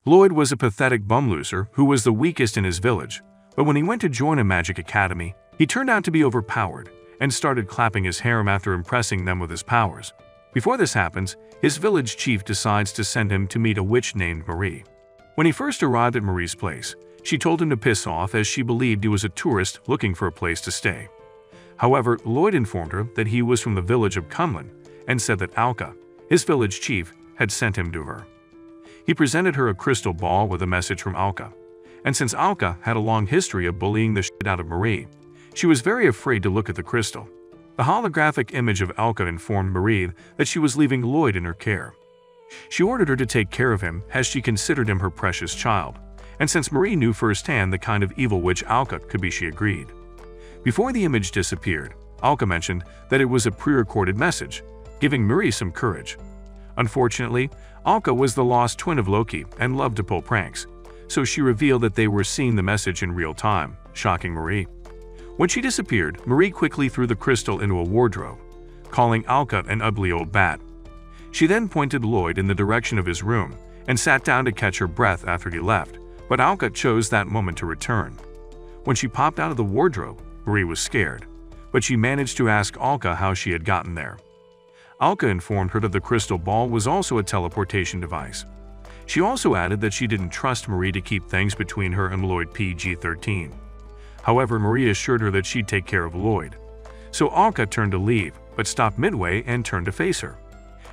Lloyd was a pathetic bum loser who was the weakest in his village, but when he went to join a magic academy, he turned out to be overpowered and started clapping his harem after impressing them with his powers. Before this happens, his village chief decides to send him to meet a witch named Marie. When he first arrived at Marie's place, she told him to piss off as she believed he was a tourist looking for a place to stay. However, Lloyd informed her that he was from the village of Cumlin and said that Alka, his village chief, had sent him to her. He presented her a crystal ball with a message from Alka, and since Alka had a long history of bullying the shit out of Marie, she was very afraid to look at the crystal. The holographic image of Alka informed Marie that she was leaving Lloyd in her care. She ordered her to take care of him as she considered him her precious child, and since Marie knew firsthand the kind of evil witch Alka could be, she agreed. Before the image disappeared, Alka mentioned that it was a pre-recorded message, giving Marie some courage. Unfortunately, Alka was the lost twin of Loki and loved to pull pranks, so she revealed that they were seeing the message in real time, shocking Marie. When she disappeared, Marie quickly threw the crystal into a wardrobe, calling Alka an ugly old bat. She then pointed Lloyd in the direction of his room and sat down to catch her breath after he left, but Alka chose that moment to return. When she popped out of the wardrobe, Marie was scared, but she managed to ask Alka how she had gotten there. Alka informed her that the crystal ball was also a teleportation device. She also added that she didn't trust Marie to keep things between her and Lloyd PG-13. However, Marie assured her that she'd take care of Lloyd. So Alka turned to leave, but stopped midway and turned to face her.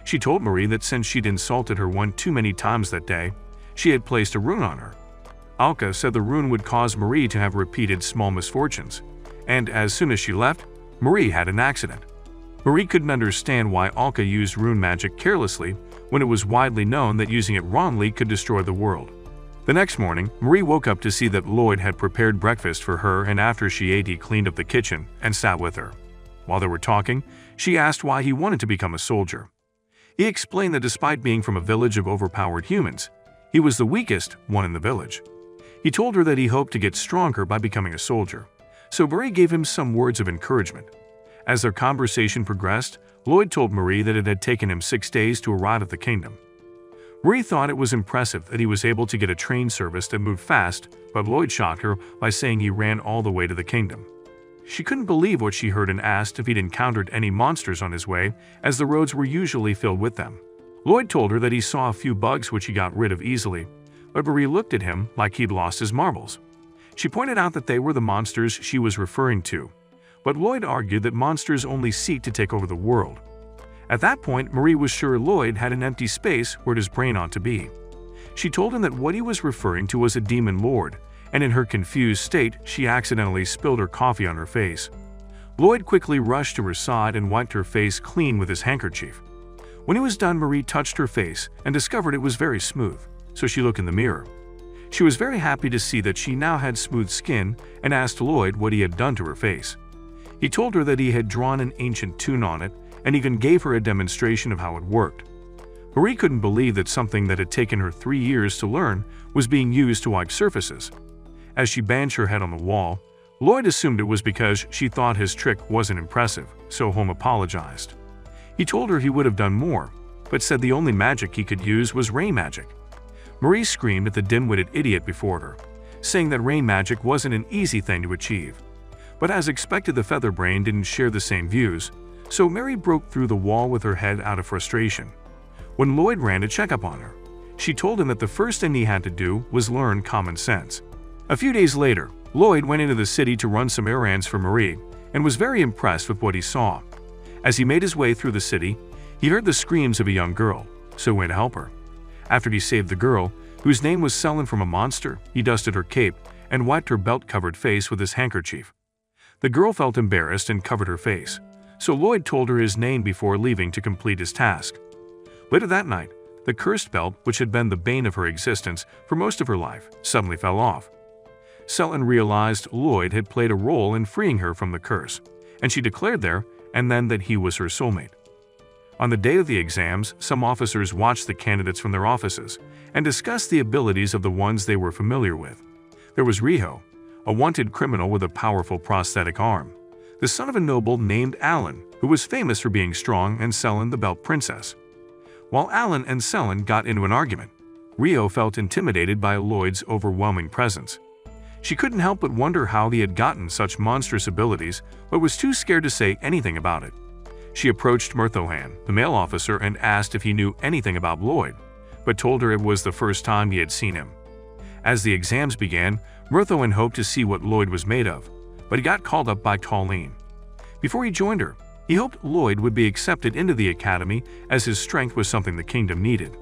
She told Marie that since she'd insulted her one too many times that day, she had placed a rune on her. Alka said the rune would cause Marie to have repeated small misfortunes, and as soon as she left, Marie had an accident. Marie couldn't understand why Alka used rune magic carelessly when it was widely known that using it wrongly could destroy the world. The next morning, Marie woke up to see that Lloyd had prepared breakfast for her, and after she ate, he cleaned up the kitchen and sat with her. While they were talking, she asked why he wanted to become a soldier. He explained that despite being from a village of overpowered humans, he was the weakest one in the village. He told her that he hoped to get stronger by becoming a soldier, so Marie gave him some words of encouragement. As their conversation progressed, Lloyd told Marie that it had taken him 6 days to arrive at the kingdom. Marie thought it was impressive that he was able to get a train service that moved fast, but Lloyd shocked her by saying he ran all the way to the kingdom. She couldn't believe what she heard and asked if he'd encountered any monsters on his way, as the roads were usually filled with them. Lloyd told her that he saw a few bugs which he got rid of easily, but Marie looked at him like he'd lost his marbles. She pointed out that they were the monsters she was referring to, but Lloyd argued that monsters only seek to take over the world. At that point, Marie was sure Lloyd had an empty space where his brain ought to be. She told him that what he was referring to was a demon lord, and in her confused state, she accidentally spilled her coffee on her face. Lloyd quickly rushed to her side and wiped her face clean with his handkerchief. When he was done, Marie touched her face and discovered it was very smooth, so she looked in the mirror. She was very happy to see that she now had smooth skin and asked Lloyd what he had done to her face. He told her that he had drawn an ancient tune on it and even gave her a demonstration of how it worked. Marie couldn't believe that something that had taken her 3 years to learn was being used to wipe surfaces. As she banged her head on the wall, Lloyd assumed it was because she thought his trick wasn't impressive, so Home apologized. He told her he would have done more, but said the only magic he could use was rain magic. Marie screamed at the dim-witted idiot before her, saying that rain magic wasn't an easy thing to achieve. But as expected, the featherbrain didn't share the same views, so Mary broke through the wall with her head out of frustration. When Lloyd ran to check up on her, she told him that the first thing he had to do was learn common sense. A few days later, Lloyd went into the city to run some errands for Marie and was very impressed with what he saw. As he made his way through the city, he heard the screams of a young girl, so went to help her. After he saved the girl, whose name was Selin from a monster, he dusted her cape and wiped her belt-covered face with his handkerchief. The girl felt embarrassed and covered her face, so Lloyd told her his name before leaving to complete his task. Later that night, the cursed belt, which had been the bane of her existence for most of her life, suddenly fell off. Selin realized Lloyd had played a role in freeing her from the curse, and she declared there and then that he was her soulmate. On the day of the exams, some officers watched the candidates from their offices and discussed the abilities of the ones they were familiar with. There was Riho, a wanted criminal with a powerful prosthetic arm, the son of a noble named Alan, who was famous for being strong, and Selin, the Belt Princess. While Alan and Selin got into an argument, Rio felt intimidated by Lloyd's overwhelming presence. She couldn't help but wonder how he had gotten such monstrous abilities, but was too scared to say anything about it. She approached Murthohan, the male officer, and asked if he knew anything about Lloyd, but told her it was the first time he had seen him. As the exams began, Murthohan hoped to see what Lloyd was made of, but he got called up by Colleen. Before he joined her, he hoped Lloyd would be accepted into the academy as his strength was something the kingdom needed.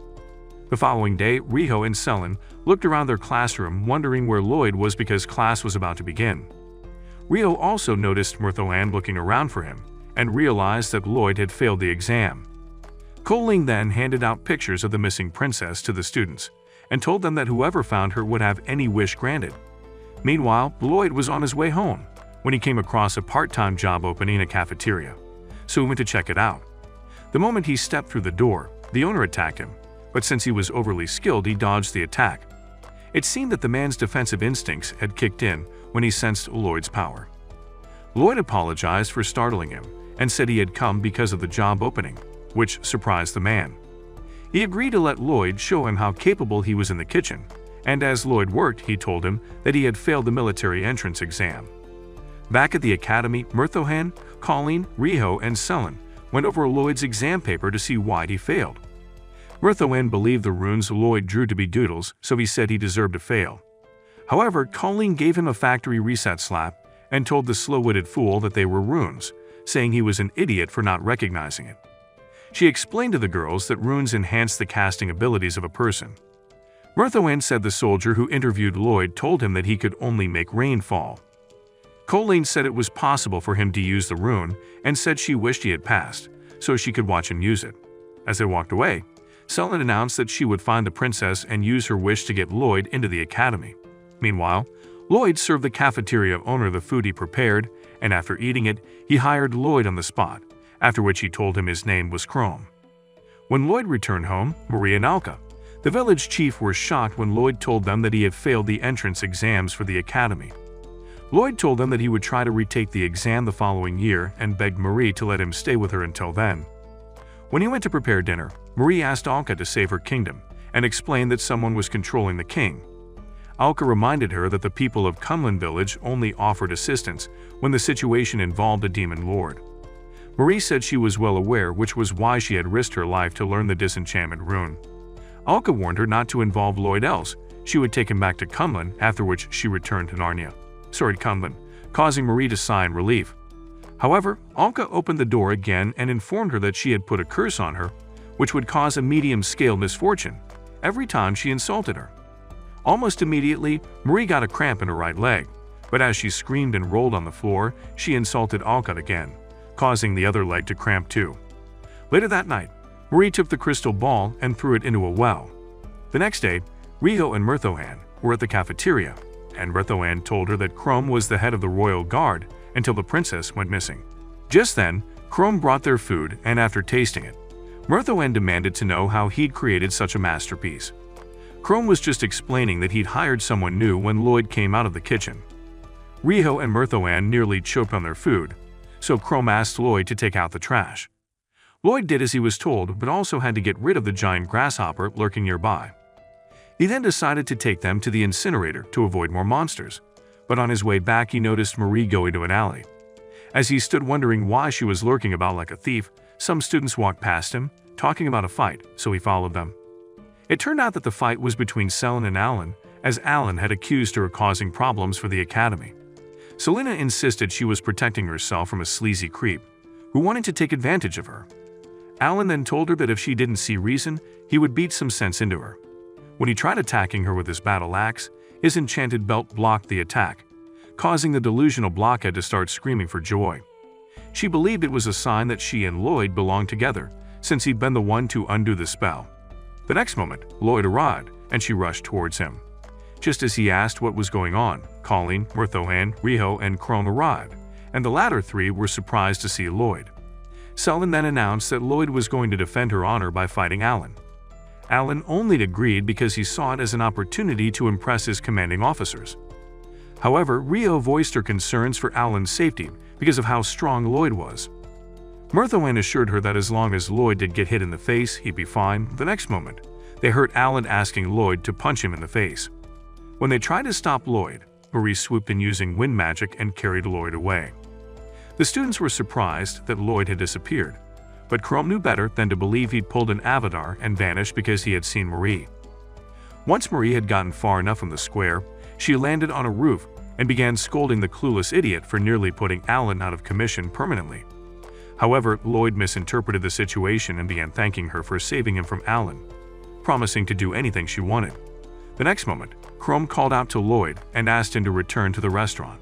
The following day, Rio and Selin looked around their classroom wondering where Lloyd was because class was about to begin. Rio also noticed Murthohan looking around for him and realized that Lloyd had failed the exam. Colleen then handed out pictures of the missing princess to the students and told them that whoever found her would have any wish granted. Meanwhile, Lloyd was on his way home when he came across a part-time job opening in a cafeteria, so he went to check it out. The moment he stepped through the door, the owner attacked him, but since he was overly skilled, he dodged the attack. It seemed that the man's defensive instincts had kicked in when he sensed Lloyd's power. Lloyd apologized for startling him and said he had come because of the job opening, which surprised the man. He agreed to let Lloyd show him how capable he was in the kitchen, and as Lloyd worked, he told him that he had failed the military entrance exam. Back at the academy, Murthohan, Colleen, Rio, and Selin went over Lloyd's exam paper to see why he failed. Murthohan believed the runes Lloyd drew to be doodles, so he said he deserved to fail. However, Colleen gave him a factory reset slap and told the slow-witted fool that they were runes, saying he was an idiot for not recognizing it. She explained to the girls that runes enhance the casting abilities of a person. Murthohan said the soldier who interviewed Lloyd told him that he could only make rain fall. Colleen said it was possible for him to use the rune and said she wished he had passed, so she could watch him use it. As they walked away, Selin announced that she would find the princess and use her wish to get Lloyd into the academy. Meanwhile, Lloyd served the cafeteria owner the food he prepared, and after eating it, he hired Lloyd on the spot, after which he told him his name was Chrome. When Lloyd returned home, Marie and Alka, the village chief, were shocked when Lloyd told them that he had failed the entrance exams for the academy. Lloyd told them that he would try to retake the exam the following year and begged Marie to let him stay with her until then. When he went to prepare dinner, Marie asked Alka to save her kingdom and explained that someone was controlling the king. Alka reminded her that the people of Kunlun village only offered assistance when the situation involved a demon lord. Marie said she was well aware, which was why she had risked her life to learn the disenchantment rune. Alka warned her not to involve Lloyd, else she would take him back to Kunlun, after which she returned to Kunlun, causing Marie to sigh in relief. However, Alka opened the door again and informed her that she had put a curse on her, which would cause a medium-scale misfortune every time she insulted her. Almost immediately, Marie got a cramp in her right leg, but as she screamed and rolled on the floor, she insulted Alka again, causing the other leg to cramp too. Later that night, Marie took the crystal ball and threw it into a well. The next day, Rio and Murthohan were at the cafeteria, and Murthohan told her that Chrome was the head of the royal guard until the princess went missing. Just then, Chrome brought their food, and after tasting it, Murthohan demanded to know how he'd created such a masterpiece. Chrome was just explaining that he'd hired someone new when Lloyd came out of the kitchen. Rio and Murthohan nearly choked on their food, so Chrome asked Lloyd to take out the trash. Lloyd did as he was told, but also had to get rid of the giant grasshopper lurking nearby. He then decided to take them to the incinerator to avoid more monsters, but on his way back he noticed Marie go into an alley. As he stood wondering why she was lurking about like a thief, some students walked past him, talking about a fight, so he followed them. It turned out that the fight was between Selin and Alan, as Alan had accused her of causing problems for the academy. Selina insisted she was protecting herself from a sleazy creep who wanted to take advantage of her. Alan then told her that if she didn't see reason, he would beat some sense into her. When he tried attacking her with his battle axe, his enchanted belt blocked the attack, causing the delusional blockhead to start screaming for joy. She believed it was a sign that she and Lloyd belonged together, since he'd been the one to undo the spell. The next moment, Lloyd arrived, and she rushed towards him. Just as he asked what was going on, Colleen, Murthohan, Rio, and Chrome arrived, and the latter three were surprised to see Lloyd. Selin then announced that Lloyd was going to defend her honor by fighting Alan. Alan only agreed because he saw it as an opportunity to impress his commanding officers. However, Rio voiced her concerns for Alan's safety because of how strong Lloyd was. Murthohan assured her that as long as Lloyd did get hit in the face, he'd be fine. The next moment, They heard Alan asking Lloyd to punch him in the face. When they tried to stop Lloyd, Marie swooped in using wind magic and carried Lloyd away. The students were surprised that Lloyd had disappeared, but Chrome knew better than to believe he'd pulled an avatar and vanished because he had seen Marie. Once Marie had gotten far enough from the square, she landed on a roof and began scolding the clueless idiot for nearly putting Alan out of commission permanently. However, Lloyd misinterpreted the situation and began thanking her for saving him from Alan, promising to do anything she wanted. The next moment, Chrome called out to Lloyd and asked him to return to the restaurant.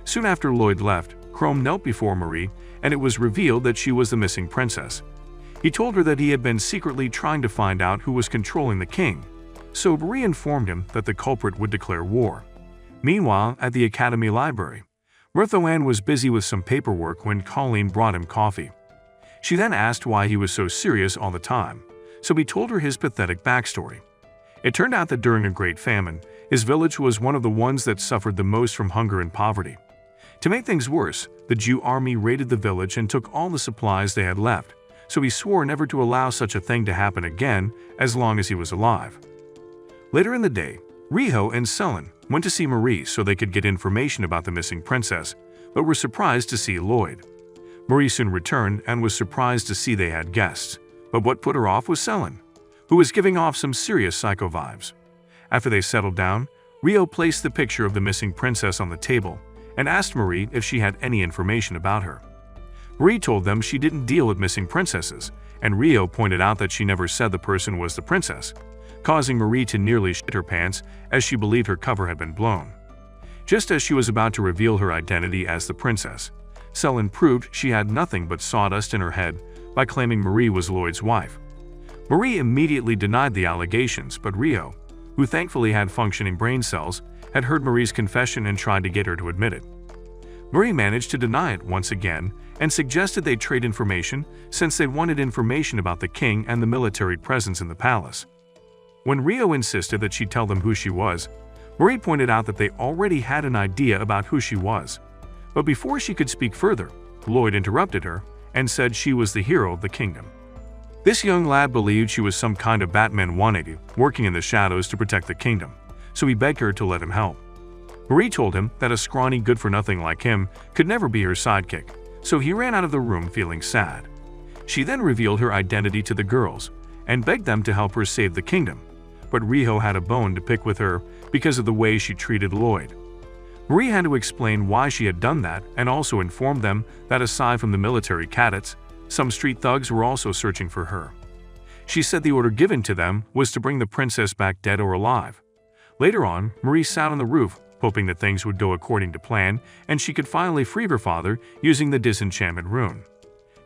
Soon after Lloyd left, Chrome knelt before Marie, and it was revealed that she was the missing princess. He told her that he had been secretly trying to find out who was controlling the king, so Marie informed him that the culprit would declare war. Meanwhile, at the Academy Library, Mirtho-Ann was busy with some paperwork when Colleen brought him coffee. She then asked why he was so serious all the time, so he told her his pathetic backstory. It turned out that during a great famine, his village was one of the ones that suffered the most from hunger and poverty. To make things worse, the Jew army raided the village and took all the supplies they had left, so he swore never to allow such a thing to happen again as long as he was alive. Later in the day, Riho and Selen went to see Marie so they could get information about the missing princess, but were surprised to see Lloyd. Marie soon returned and was surprised to see they had guests, but what put her off was Selen, who was giving off some serious psycho vibes. After they settled down, Riho placed the picture of the missing princess on the table and asked Marie if she had any information about her. Marie told them she didn't deal with missing princesses, and Riho pointed out that she never said the person was the princess, causing Marie to nearly shit her pants as she believed her cover had been blown. Just as she was about to reveal her identity as the princess, Selen proved she had nothing but sawdust in her head by claiming Marie was Lloyd's wife. Marie immediately denied the allegations, but Riho, who thankfully had functioning brain cells, had heard Marie's confession and tried to get her to admit it. Marie managed to deny it once again and suggested they trade information since they wanted information about the king and the military presence in the palace. When Riho insisted that she tell them who she was, Marie pointed out that they already had an idea about who she was. But before she could speak further, Lloyd interrupted her and said she was the hero of the kingdom. This young lad believed she was some kind of Batman 180 working in the shadows to protect the kingdom, so he begged her to let him help. Marie told him that a scrawny good-for-nothing like him could never be her sidekick, so he ran out of the room feeling sad. She then revealed her identity to the girls and begged them to help her save the kingdom, but Riho had a bone to pick with her because of the way she treated Lloyd. Marie had to explain why she had done that and also informed them that aside from the military cadets, some street thugs were also searching for her. She said the order given to them was to bring the princess back dead or alive. Later on, Marie sat on the roof, hoping that things would go according to plan and she could finally free her father using the disenchantment rune.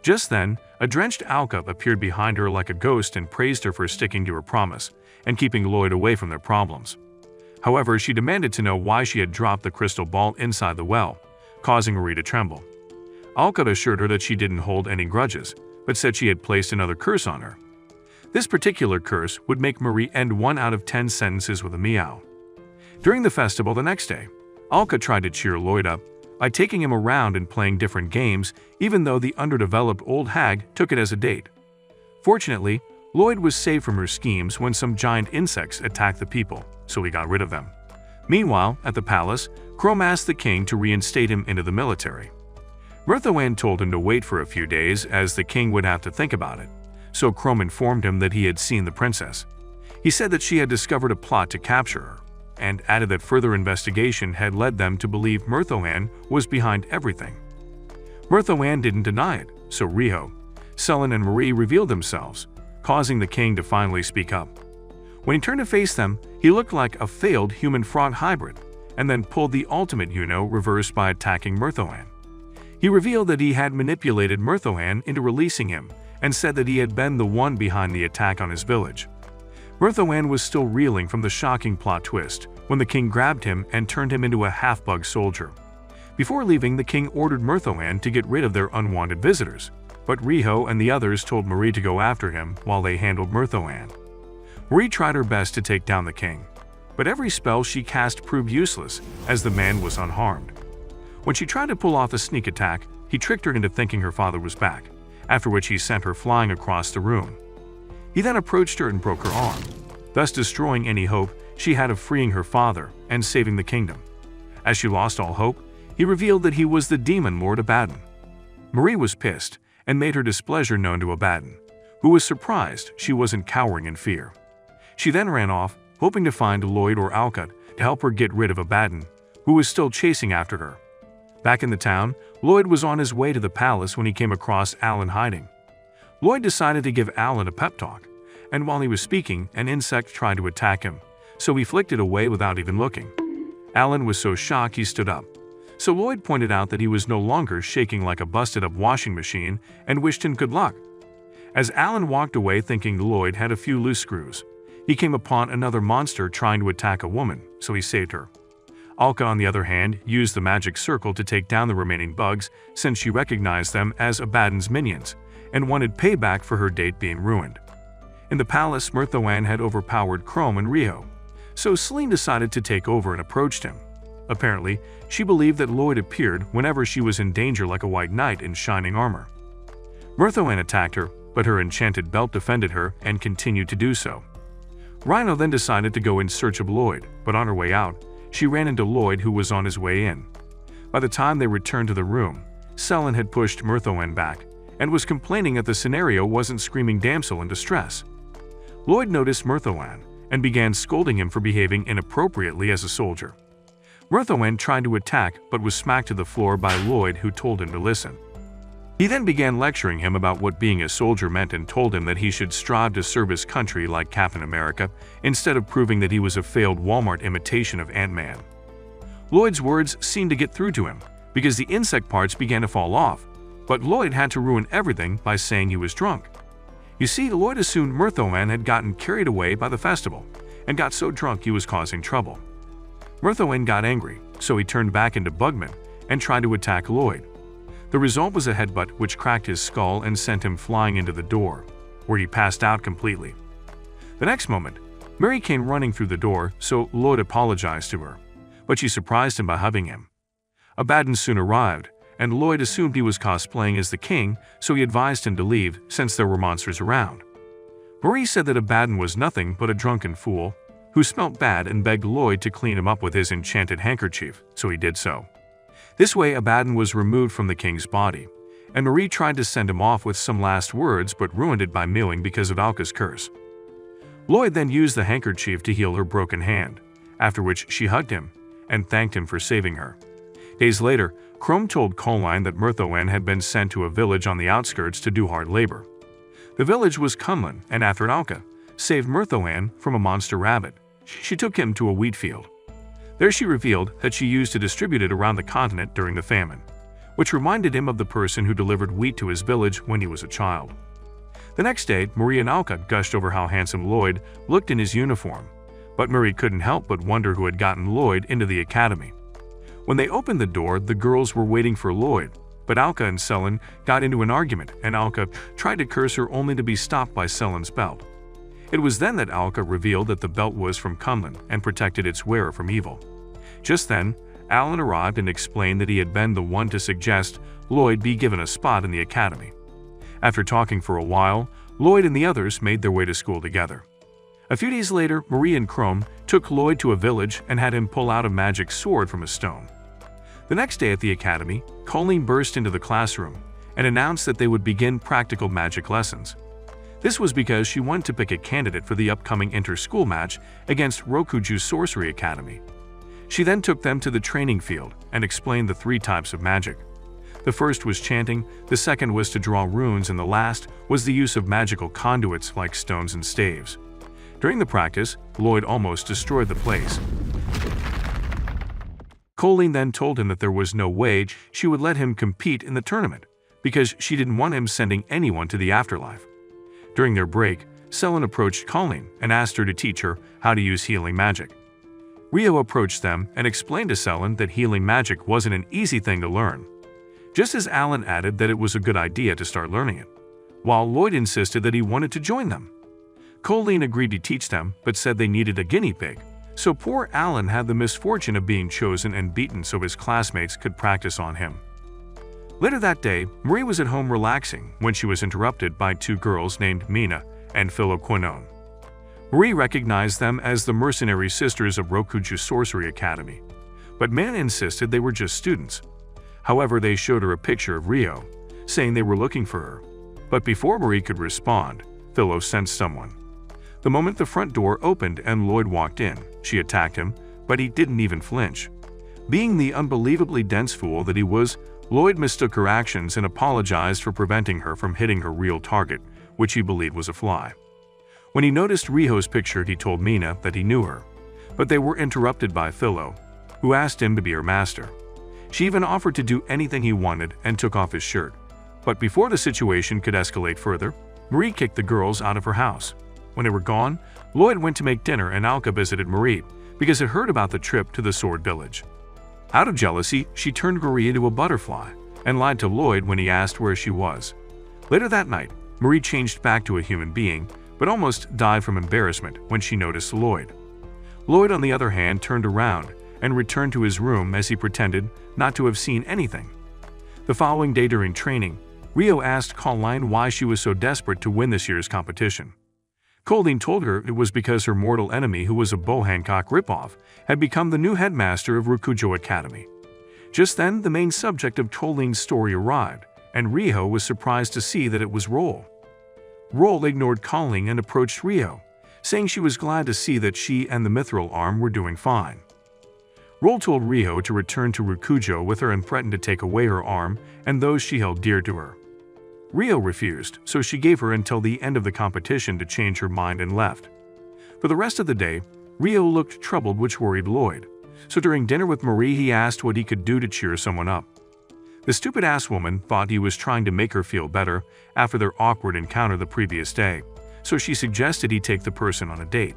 Just then, a drenched Alka appeared behind her like a ghost and praised her for sticking to her promise and keeping Lloyd away from their problems. However, she demanded to know why she had dropped the crystal ball inside the well, causing Marie to tremble. Alka assured her that she didn't hold any grudges, but said she had placed another curse on her. This particular curse would make Marie end 1 out of 10 sentences with a meow. During the festival the next day, Alka tried to cheer Lloyd up by taking him around and playing different games, even though the underdeveloped old hag took it as a date. Fortunately, Lloyd was saved from her schemes when some giant insects attacked the people, so he got rid of them. Meanwhile, at the palace, Chrome asked the king to reinstate him into the military. Mirtho-Ann told him to wait for a few days as the king would have to think about it, so Chrome informed him that he had seen the princess. He said that she had discovered a plot to capture her, and added that further investigation had led them to believe Mirtho-Ann was behind everything. Mirtho-Ann didn't deny it, so Riho, Selen and Marie revealed themselves, causing the king to finally speak up. When he turned to face them, he looked like a failed human-frog hybrid, and then pulled the ultimate reverse by attacking Mirtho-Ann. He revealed that he had manipulated Mirtho-Ann into releasing him, and said that he had been the one behind the attack on his village. Mirtho-Ann was still reeling from the shocking plot twist when the king grabbed him and turned him into a half-bug soldier. Before leaving, the king ordered Mirtho-Ann to get rid of their unwanted visitors, but Riho and the others told Marie to go after him while they handled Mirtho-Ann. Marie tried her best to take down the king, but every spell she cast proved useless as the man was unharmed. When she tried to pull off a sneak attack, he tricked her into thinking her father was back, after which he sent her flying across the room. He then approached her and broke her arm, thus destroying any hope she had of freeing her father and saving the kingdom. As she lost all hope, he revealed that he was the demon Lord Abaddon. Marie was pissed and made her displeasure known to Abaddon, who was surprised she wasn't cowering in fear. She then ran off, hoping to find Lloyd or Alcott to help her get rid of Abaddon, who was still chasing after her. Back in the town, Lloyd was on his way to the palace when he came across Alan hiding. Lloyd decided to give Alan a pep talk, and while he was speaking, an insect tried to attack him, so he flicked it away without even looking. Alan was so shocked he stood up. So Lloyd pointed out that he was no longer shaking like a busted-up washing machine and wished him good luck. As Alan walked away thinking Lloyd had a few loose screws, he came upon another monster trying to attack a woman, so he saved her. Alka, on the other hand, used the magic circle to take down the remaining bugs since she recognized them as Abaddon's minions and wanted payback for her date being ruined. In the palace, Mirthoan had overpowered Chrome and Rio, so Celine decided to take over and approached him. Apparently, she believed that Lloyd appeared whenever she was in danger like a white knight in shining armor. Mirthoan attacked her, but her enchanted belt defended her and continued to do so. Rhino then decided to go in search of Lloyd, but on her way out, she ran into Lloyd, who was on his way in. By the time they returned to the room, Selin had pushed Mirthoan back and was complaining that the scenario wasn't screaming damsel in distress. Lloyd noticed Mirthoan and began scolding him for behaving inappropriately as a soldier. Mirthoan tried to attack but was smacked to the floor by Lloyd, who told him to listen. He then began lecturing him about what being a soldier meant and told him that he should strive to serve his country like Captain America instead of proving that he was a failed Walmart imitation of Ant-Man. Lloyd's words seemed to get through to him because the insect parts began to fall off, but Lloyd had to ruin everything by saying he was drunk. You see, Lloyd assumed Mirthoan had gotten carried away by the festival and got so drunk he was causing trouble. Mirthoan got angry, so he turned back into Bugman and tried to attack Lloyd. The result was a headbutt which cracked his skull and sent him flying into the door, where he passed out completely. The next moment, Mary came running through the door, so Lloyd apologized to her, but she surprised him by hugging him. Abaddon soon arrived, and Lloyd assumed he was cosplaying as the king, so he advised him to leave since there were monsters around. Marie said that Abaddon was nothing but a drunken fool who smelt bad and begged Lloyd to clean him up with his enchanted handkerchief, so he did so. This way, Abaddon was removed from the king's body, and Marie tried to send him off with some last words but ruined it by mewing because of Alka's curse. Lloyd then used the handkerchief to heal her broken hand, after which she hugged him and thanked him for saving her. Days later, Chrome told Colline that Mirthoan had been sent to a village on the outskirts to do hard labor. The village was Cumlin, and after Alka saved Mirthoan from a monster rabbit, she took him to a wheat field. There she revealed that she used to distribute it around the continent during the famine, which reminded him of the person who delivered wheat to his village when he was a child. The next day, Marie and Alka gushed over how handsome Lloyd looked in his uniform, but Marie couldn't help but wonder who had gotten Lloyd into the academy. When they opened the door, the girls were waiting for Lloyd, but Alka and Selin got into an argument, and Alka tried to curse her only to be stopped by Selin's belt. It was then that Alka revealed that the belt was from Cumlin and protected its wearer from evil. Just then, Alan arrived and explained that he had been the one to suggest Lloyd be given a spot in the academy. After talking for a while, Lloyd and the others made their way to school together. A few days later, Marie and Chrome took Lloyd to a village and had him pull out a magic sword from a stone. The next day at the academy, Colleen burst into the classroom and announced that they would begin practical magic lessons. This was because she wanted to pick a candidate for the upcoming inter-school match against Rokuju's Sorcery Academy. She then took them to the training field and explained the 3 types of magic. The first was chanting, the second was to draw runes, and the last was the use of magical conduits like stones and staves. During the practice, Lloyd almost destroyed the place. Colleen then told him that there was no way she would let him compete in the tournament because she didn't want him sending anyone to the afterlife. During their break, Selin approached Colleen and asked her to teach her how to use healing magic. Rio approached them and explained to Selin that healing magic wasn't an easy thing to learn, just as Alan added that it was a good idea to start learning it, while Lloyd insisted that he wanted to join them. Colleen agreed to teach them but said they needed a guinea pig, so poor Alan had the misfortune of being chosen and beaten so his classmates could practice on him. Later that day, Marie was at home relaxing when she was interrupted by 2 girls named Mina and Philoquinone. Marie recognized them as the mercenary sisters of Rokuju Sorcery Academy, but Mana insisted they were just students. However, they showed her a picture of Rio, saying they were looking for her. But before Marie could respond, Philo sensed someone. The moment the front door opened and Lloyd walked in, she attacked him, but he didn't even flinch. Being the unbelievably dense fool that he was, Lloyd mistook her actions and apologized for preventing her from hitting her real target, which he believed was a fly. When he noticed Rio's picture, he told Mina that he knew her, but they were interrupted by Philo, who asked him to be her master. She even offered to do anything he wanted and took off his shirt. But before the situation could escalate further, Marie kicked the girls out of her house. When they were gone, Lloyd went to make dinner and Alka visited Marie because it heard about the trip to the Sword Village. Out of jealousy, she turned Marie into a butterfly and lied to Lloyd when he asked where she was. Later that night, Marie changed back to a human being, but almost died from embarrassment when she noticed Lloyd. Lloyd, on the other hand, turned around and returned to his room as he pretended not to have seen anything. The following day during training, Rio asked Colleen why she was so desperate to win this year's competition. Colleen told her it was because her mortal enemy, who was a Pow-Anicap ripoff, had become the new headmaster of Rokujo Academy. Just then, the main subject of Colleen's story arrived, and Rio was surprised to see that it was Roll. Roll ignored Colleen and approached Rio, saying she was glad to see that she and the mithril arm were doing fine. Roll told Rio to return to Rokujo with her and threatened to take away her arm and those she held dear to her. Rio refused, so she gave her until the end of the competition to change her mind and left. For the rest of the day, Rio looked troubled, which worried Lloyd. So during dinner with Marie, he asked what he could do to cheer someone up. The stupid-ass woman thought he was trying to make her feel better after their awkward encounter the previous day, so she suggested he take the person on a date.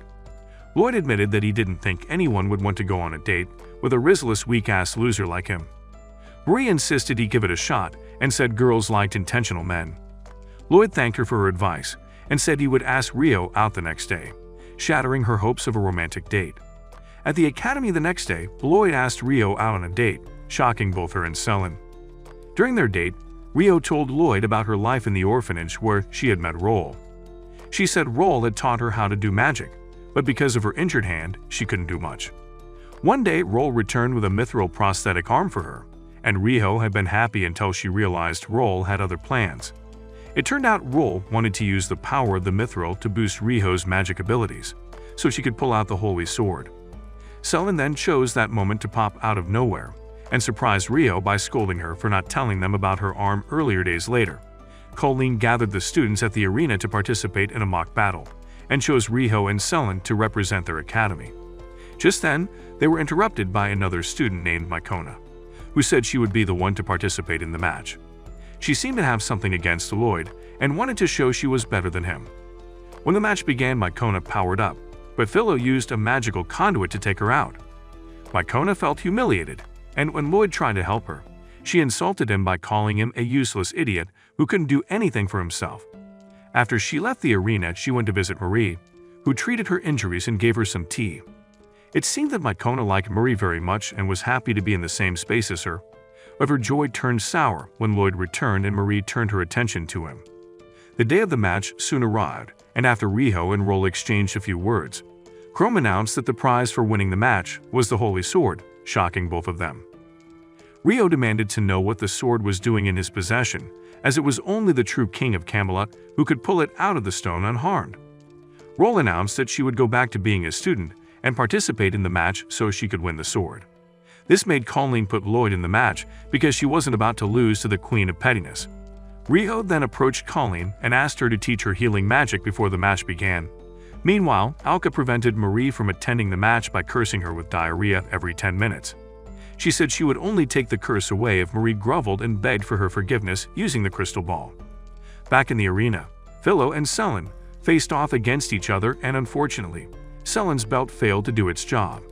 Lloyd admitted that he didn't think anyone would want to go on a date with a riskless, weak-ass loser like him. Marie insisted he give it a shot and said girls liked intentional men. Lloyd thanked her for her advice and said he would ask Rio out the next day, shattering her hopes of a romantic date. At the academy the next day, Lloyd asked Rio out on a date, shocking both her and Selin. During their date, Rio told Lloyd about her life in the orphanage where she had met Roll. She said Roll had taught her how to do magic, but because of her injured hand, she couldn't do much. One day, Roll returned with a mithril prosthetic arm for her, and Rio had been happy until she realized Roll had other plans. It turned out Roll wanted to use the power of the mithril to boost Rio's magic abilities, so she could pull out the holy sword. Selin then chose that moment to pop out of nowhere and surprised Rio by scolding her for not telling them about her arm earlier days later. Colleen gathered the students at the arena to participate in a mock battle and chose Rio and Selin to represent their academy. Just then, they were interrupted by another student named Mycona, who said she would be the one to participate in the match. She seemed to have something against Lloyd and wanted to show she was better than him. When the match began, Mycona powered up, but Philo used a magical conduit to take her out. Mycona felt humiliated, and when Lloyd tried to help her, she insulted him by calling him a useless idiot who couldn't do anything for himself. After she left the arena, she went to visit Marie, who treated her injuries and gave her some tea. It seemed that Mycona liked Marie very much and was happy to be in the same space as her, but her joy turned sour when Lloyd returned and Marie turned her attention to him. The day of the match soon arrived, and after Rio and Roll exchanged a few words, Chrome announced that the prize for winning the match was the Holy Sword, shocking both of them. Rio demanded to know what the sword was doing in his possession, as it was only the true king of Camelot who could pull it out of the stone unharmed. Roll announced that she would go back to being a student and participate in the match so she could win the sword. This made Colleen put Lloyd in the match because she wasn't about to lose to the Queen of Pettiness. Rio then approached Colleen and asked her to teach her healing magic before the match began. Meanwhile, Alka prevented Marie from attending the match by cursing her with diarrhea every 10 minutes. She said she would only take the curse away if Marie groveled and begged for her forgiveness using the crystal ball. Back in the arena, Philo and Selin faced off against each other, and unfortunately, Selin's belt failed to do its job.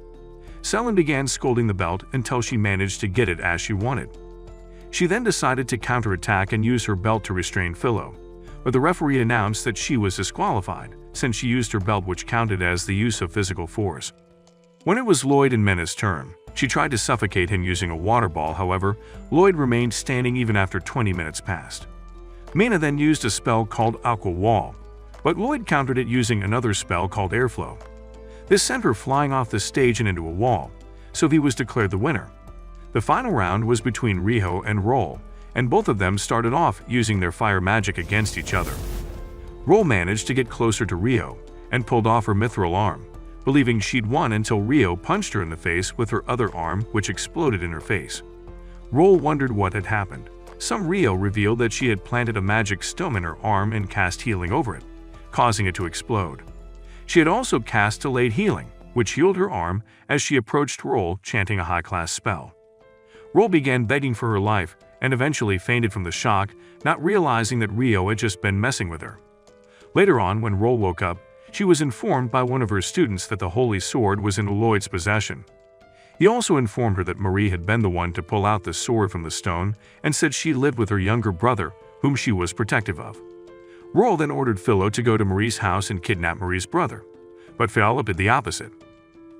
Selin began scolding the belt until she managed to get it as she wanted. She then decided to counterattack and use her belt to restrain Philo, but the referee announced that she was disqualified since she used her belt, which counted as the use of physical force. When it was Lloyd and Mena's turn, she tried to suffocate him using a water ball. However, Lloyd remained standing even after 20 minutes passed. Mena then used a spell called Aqua Wall, but Lloyd countered it using another spell called airflow. This sent her flying off the stage and into a wall, so he was declared the winner. The final round was between Riho and Roll, and both of them started off using their fire magic against each other. Roll managed to get closer to Riho and pulled off her mithril arm, believing she'd won until Riho punched her in the face with her other arm, which exploded in her face. Roll wondered what had happened. Some Riho revealed that she had planted a magic stone in her arm and cast healing over it, causing it to explode. She had also cast delayed healing, which healed her arm as she approached Roll, chanting a high-class spell. Roll began begging for her life and eventually fainted from the shock, not realizing that Riho had just been messing with her. Later on, when Roll woke up, she was informed by one of her students that the holy sword was in Lloyd's possession. He also informed her that Marie had been the one to pull out the sword from the stone and said she lived with her younger brother, whom she was protective of. Roll then ordered Philo to go to Marie's house and kidnap Marie's brother, but Philo did the opposite.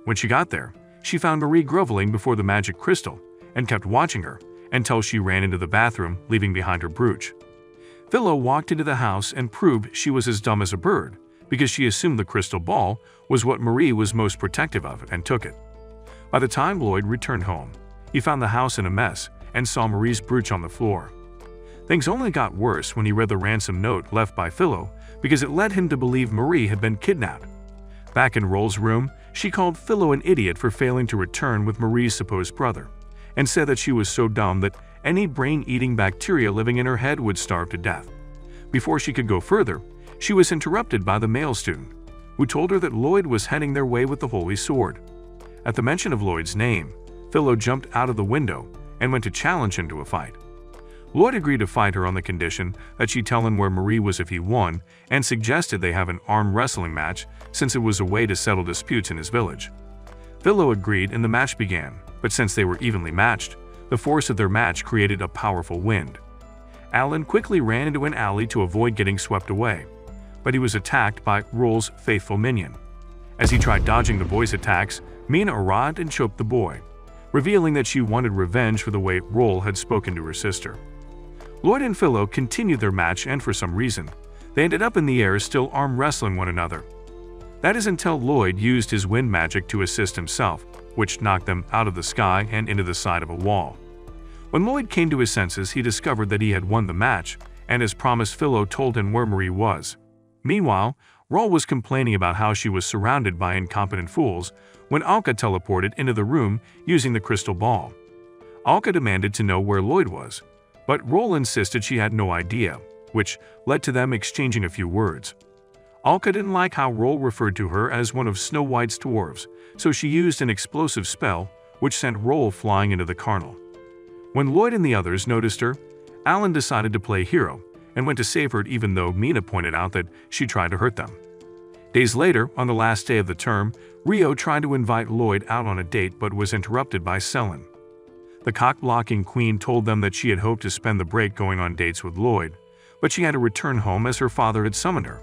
When she got there, she found Marie groveling before the magic crystal and kept watching her until she ran into the bathroom, leaving behind her brooch. Philo walked into the house and proved she was as dumb as a bird because she assumed the crystal ball was what Marie was most protective of and took it. By the time Lloyd returned home, he found the house in a mess and saw Marie's brooch on the floor. Things only got worse when he read the ransom note left by Philo because it led him to believe Marie had been kidnapped. Back in Roll's room, she called Philo an idiot for failing to return with Marie's supposed brother and said that she was so dumb that any brain-eating bacteria living in her head would starve to death. Before she could go further, she was interrupted by the male student, who told her that Lloyd was heading their way with the holy sword. At the mention of Lloyd's name, Philo jumped out of the window and went to challenge him to a fight. Lloyd agreed to fight her on the condition that she tell him where Marie was if he won, and suggested they have an arm wrestling match since it was a way to settle disputes in his village. Philo agreed and the match began, but since they were evenly matched, the force of their match created a powerful wind. Alan quickly ran into an alley to avoid getting swept away, but he was attacked by Roll's faithful minion. As he tried dodging the boy's attacks, Mina arrived and choked the boy, revealing that she wanted revenge for the way Roll had spoken to her sister. Lloyd and Philo continued their match, and for some reason, they ended up in the air still arm wrestling one another. That is until Lloyd used his wind magic to assist himself, which knocked them out of the sky and into the side of a wall. When Lloyd came to his senses, he discovered that he had won the match, and as promised, Philo told him where Marie was. Meanwhile, Roll was complaining about how she was surrounded by incompetent fools when Alka teleported into the room using the crystal ball. Alka demanded to know where Lloyd was, but Roll insisted she had no idea, which led to them exchanging a few words. Alka didn't like how Roll referred to her as one of Snow White's dwarves, so she used an explosive spell, which sent Roll flying into the carnal. When Lloyd and the others noticed her, Alan decided to play hero and went to save her, even though Mina pointed out that she tried to hurt them. Days later, on the last day of the term, Rio tried to invite Lloyd out on a date but was interrupted by Selin. The cock-blocking queen told them that she had hoped to spend the break going on dates with Lloyd, but she had to return home as her father had summoned her.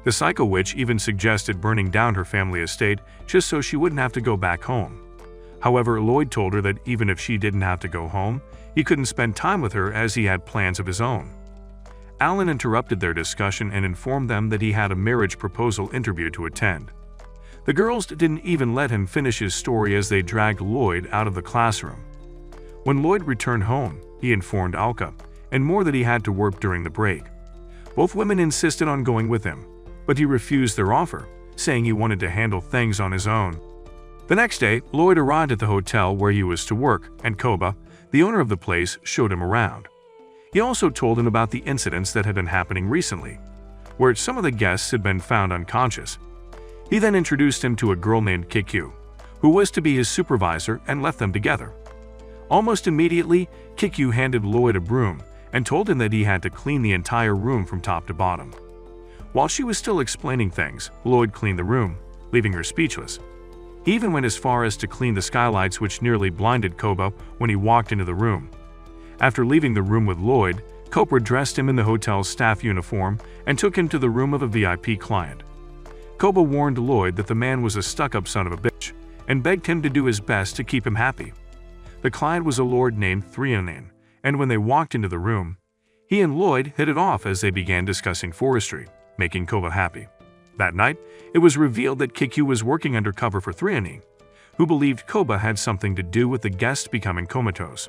The Psycho Witch even suggested burning down her family estate just so she wouldn't have to go back home. However, Lloyd told her that even if she didn't have to go home, he couldn't spend time with her as he had plans of his own. Alan interrupted their discussion and informed them that he had a marriage proposal interview to attend. The girls didn't even let him finish his story as they dragged Lloyd out of the classroom. When Lloyd returned home, he informed Alka, and more, that he had to work during the break. Both women insisted on going with him, but he refused their offer, saying he wanted to handle things on his own. The next day, Lloyd arrived at the hotel where he was to work, and Koba, the owner of the place, showed him around. He also told him about the incidents that had been happening recently, where some of the guests had been found unconscious. He then introduced him to a girl named Kikyu, who was to be his supervisor, and left them together. Almost immediately, Kikyu handed Lloyd a broom and told him that he had to clean the entire room from top to bottom. While she was still explaining things, Lloyd cleaned the room, leaving her speechless. He even went as far as to clean the skylights, which nearly blinded Koba when he walked into the room. After leaving the room with Lloyd, Koba dressed him in the hotel's staff uniform and took him to the room of a VIP client. Koba warned Lloyd that the man was a stuck-up son of a bitch and begged him to do his best to keep him happy. The client was a lord named Threonin, and when they walked into the room, he and Lloyd hit it off as they began discussing forestry, making Koba happy. That night, it was revealed that Kikyu was working undercover for Threonine, who believed Koba had something to do with the guest becoming comatose.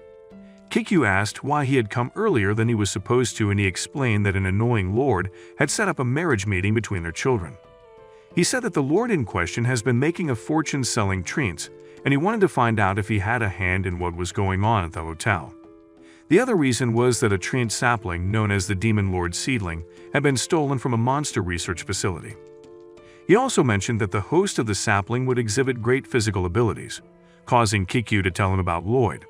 Kikyu asked why he had come earlier than he was supposed to, and he explained that an annoying lord had set up a marriage meeting between their children. He said that the lord in question has been making a fortune selling treats, and he wanted to find out if he had a hand in what was going on at the hotel. The other reason was that a treant sapling known as the Demon Lord seedling had been stolen from a monster research facility. He also mentioned that the host of the sapling would exhibit great physical abilities, causing Kikyu to tell him about Lloyd.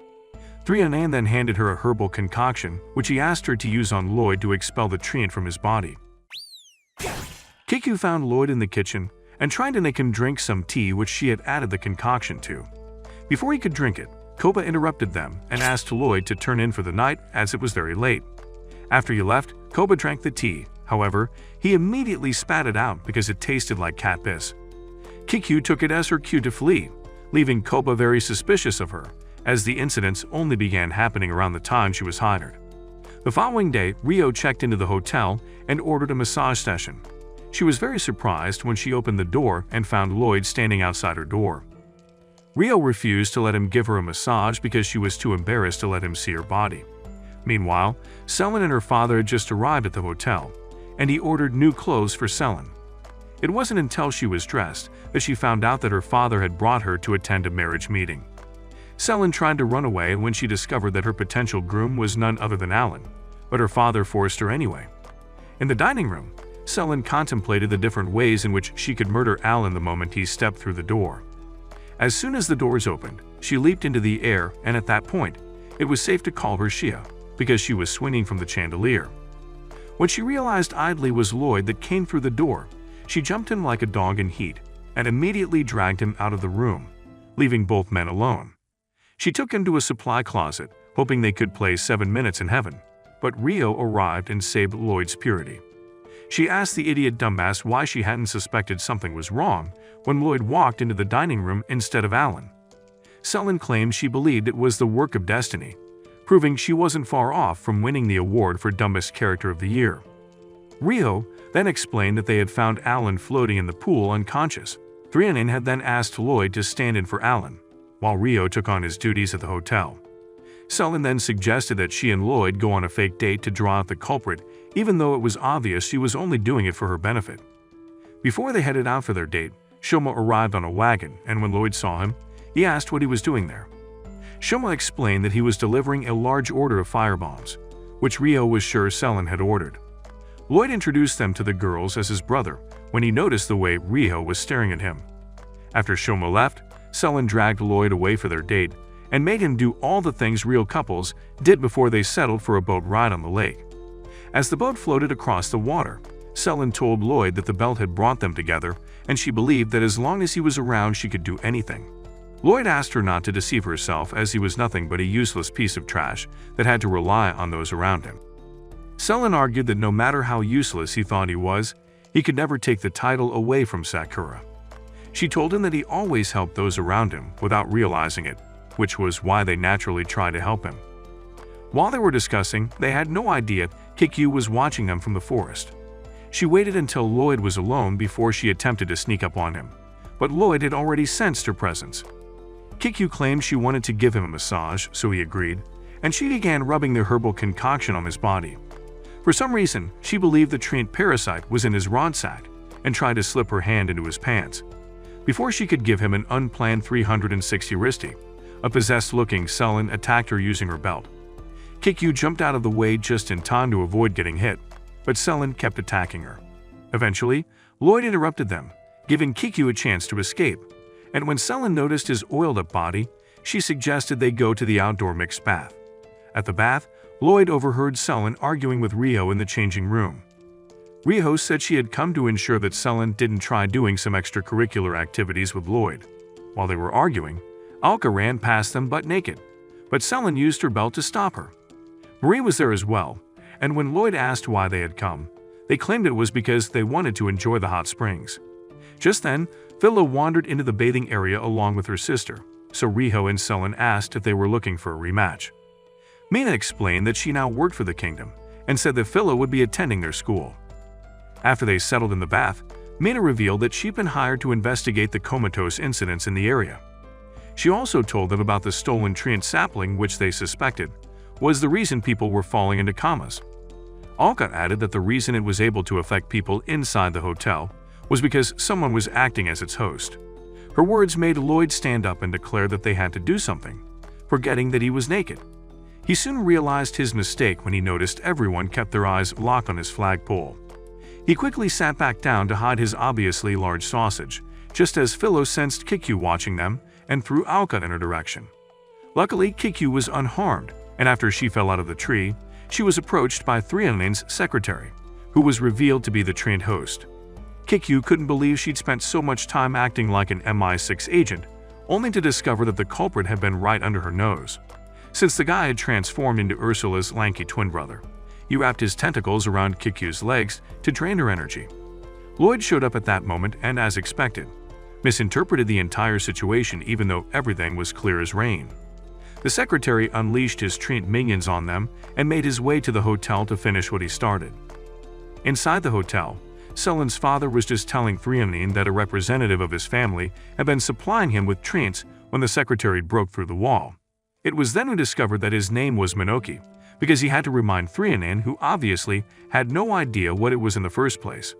Threonine then handed her a herbal concoction, which he asked her to use on Lloyd to expel the treant from his body. Kikyu found Lloyd in the kitchen and tried to make him drink some tea which she had added the concoction to. Before he could drink it, Koba interrupted them and asked Lloyd to turn in for the night as it was very late. After he left, Koba drank the tea. However, he immediately spat it out because it tasted like cat piss. Kikyu took it as her cue to flee, leaving Koba very suspicious of her, as the incidents only began happening around the time she was hired. The following day, Rio checked into the hotel and ordered a massage session. She was very surprised when she opened the door and found Lloyd standing outside her door. Rio refused to let him give her a massage because she was too embarrassed to let him see her body. Meanwhile, Selin and her father had just arrived at the hotel, and he ordered new clothes for Selin. It wasn't until she was dressed that she found out that her father had brought her to attend a marriage meeting. Selin tried to run away when she discovered that her potential groom was none other than Alan, but her father forced her anyway. In the dining room, Selin contemplated the different ways in which she could murder Alan the moment he stepped through the door. As soon as the doors opened, she leaped into the air, and at that point, it was safe to call her Shia, because she was swinging from the chandelier. What she realized idly was Lloyd that came through the door. She jumped him like a dog in heat, and immediately dragged him out of the room, leaving both men alone. She took him to a supply closet, hoping they could play 7 Minutes in Heaven, but Rio arrived and saved Lloyd's purity. She asked the idiot dumbass why she hadn't suspected something was wrong when Lloyd walked into the dining room instead of Alan. Selin claimed she believed it was the work of destiny, proving she wasn't far off from winning the award for Dumbest Character of the Year. Rio then explained that they had found Alan floating in the pool unconscious. Threonine had then asked Lloyd to stand in for Alan, while Rio took on his duties at the hotel. Selin then suggested that she and Lloyd go on a fake date to draw out the culprit, even though it was obvious she was only doing it for her benefit. Before they headed out for their date, Shoma arrived on a wagon, and when Lloyd saw him, he asked what he was doing there. Shoma explained that he was delivering a large order of firebombs, which Rio was sure Selin had ordered. Lloyd introduced them to the girls as his brother when he noticed the way Rio was staring at him. After Shoma left, Selin dragged Lloyd away for their date and made him do all the things real couples did before they settled for a boat ride on the lake. As the boat floated across the water, Selin told Lloyd that the belt had brought them together, and she believed that as long as he was around she could do anything. Lloyd asked her not to deceive herself, as he was nothing but a useless piece of trash that had to rely on those around him. Selin argued that no matter how useless he thought he could never take the title away from Sakura. She told him that he always helped those around him without realizing it, which was why they naturally tried to help him. While they were discussing, they had no idea Kikyu was watching them from the forest. She waited until Lloyd was alone before she attempted to sneak up on him, but Lloyd had already sensed her presence. Kikyu claimed she wanted to give him a massage, so he agreed, and she began rubbing the herbal concoction on his body. For some reason, she believed the treant parasite was in his rod sack and tried to slip her hand into his pants. Before she could give him an unplanned 360 wristy, a possessed-looking Selin attacked her using her belt. Kikyu jumped out of the way just in time to avoid getting hit, but Selin kept attacking her. Eventually, Lloyd interrupted them, giving Kikyu a chance to escape, and when Selin noticed his oiled-up body, she suggested they go to the outdoor mixed bath. At the bath, Lloyd overheard Selin arguing with Rio in the changing room. Rio said she had come to ensure that Selin didn't try doing some extracurricular activities with Lloyd. While they were arguing, Alka ran past them butt naked, but Selin used her belt to stop her. Marie was there as well, and when Lloyd asked why they had come, they claimed it was because they wanted to enjoy the hot springs. Just then, Philo wandered into the bathing area along with her sister, so Rio and Selin asked if they were looking for a rematch. Mina explained that she now worked for the kingdom and said that Philo would be attending their school. After they settled in the bath, Mina revealed that she'd been hired to investigate the comatose incidents in the area. She also told them about the stolen tree and sapling, which they suspected was the reason people were falling into comas. Alka added that the reason it was able to affect people inside the hotel was because someone was acting as its host. Her words made Lloyd stand up and declare that they had to do something, forgetting that he was naked. He soon realized his mistake when he noticed everyone kept their eyes locked on his flagpole. He quickly sat back down to hide his obviously large sausage, just as Philo sensed Kikyu watching them and threw Alka in her direction. Luckily, Kikyu was unharmed, and after she fell out of the tree, she was approached by Threonin's secretary, who was revealed to be the trained host. Kikyu couldn't believe she'd spent so much time acting like an MI6 agent, only to discover that the culprit had been right under her nose. Since the guy had transformed into Ursula's lanky twin brother, he wrapped his tentacles around Kikyu's legs to drain her energy. Lloyd showed up at that moment and, as expected, misinterpreted the entire situation even though everything was clear as rain. The secretary unleashed his trained minions on them and made his way to the hotel to finish what he started. Inside the hotel, Selen's father was just telling Threonin that a representative of his family had been supplying him with treats when the secretary broke through the wall. It was then he discovered that his name was Minoki, because he had to remind Threonin, who obviously had no idea what it was in the first place.